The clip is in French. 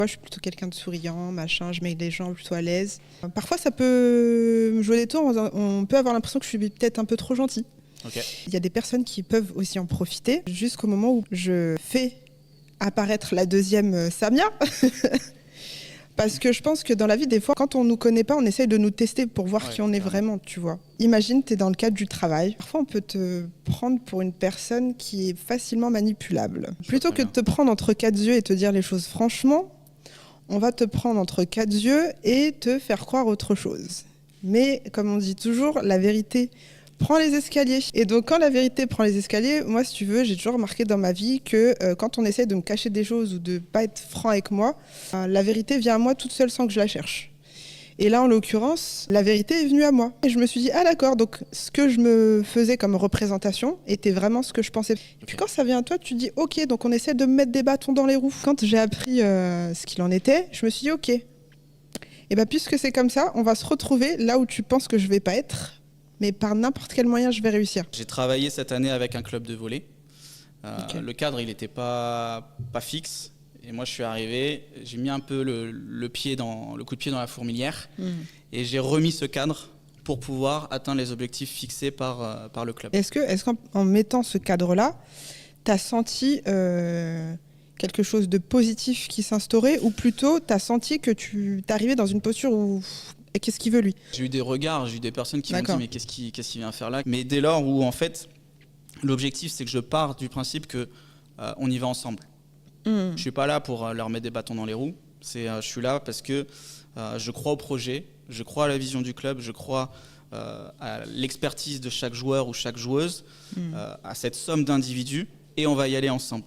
Moi, je suis plutôt quelqu'un de souriant, machin, je mets les gens plutôt à l'aise. Parfois, ça peut me jouer des tours, on peut avoir l'impression que je suis peut-être un peu trop gentille. Ok. Il y a des personnes qui peuvent aussi en profiter jusqu'au moment où je fais apparaître la deuxième Samia. Parce que je pense que dans la vie, des fois, quand on nous connaît pas, on essaye de nous tester pour voir qui on est vraiment, tu vois. Imagine, tu es dans le cadre du travail. Parfois, on peut te prendre pour une personne qui est facilement manipulable. Plutôt que de te prendre entre quatre yeux et te dire les choses franchement, on va te prendre entre quatre yeux et te faire croire autre chose. Mais, comme on dit toujours, la vérité prend les escaliers. Et donc, quand la vérité prend les escaliers, moi, si tu veux, j'ai toujours remarqué dans ma vie que quand on essaie de me cacher des choses ou de pas être franc avec moi, la vérité vient à moi toute seule sans que je la cherche. Et là, en l'occurrence, la vérité est venue à moi. Et je me suis dit, ah d'accord, donc ce que je me faisais comme représentation était vraiment ce que je pensais. Et puis quand ça vient à toi, tu te dis, ok, donc on essaie de me mettre des bâtons dans les roues. Quand j'ai appris ce qu'il en était, je me suis dit, ok, et bien puisque c'est comme ça, on va se retrouver là où tu penses que je vais pas être, mais par n'importe quel moyen, je vais réussir. J'ai travaillé cette année avec un club de volley. Le cadre, il n'était pas fixe. Et moi, je suis arrivé, j'ai mis un peu le coup de pied dans la fourmilière et j'ai remis ce cadre pour pouvoir atteindre les objectifs fixés par le club. Est-ce qu'en mettant ce cadre-là, tu as senti quelque chose de positif qui s'instaurait ou plutôt tu as senti que tu t'arrivais dans une posture où qu'est-ce qu'il veut lui ? J'ai eu des regards, j'ai eu des personnes qui m'ont dit mais qu'est-ce qu'il vient faire là ? Mais dès lors où en fait l'objectif c'est que je pars du principe que on y va ensemble. Je suis pas là pour leur mettre des bâtons dans les roues. Je suis là parce que je crois au projet, je crois à la vision du club, je crois à l'expertise de chaque joueur ou chaque joueuse, à cette somme d'individus et on va y aller ensemble.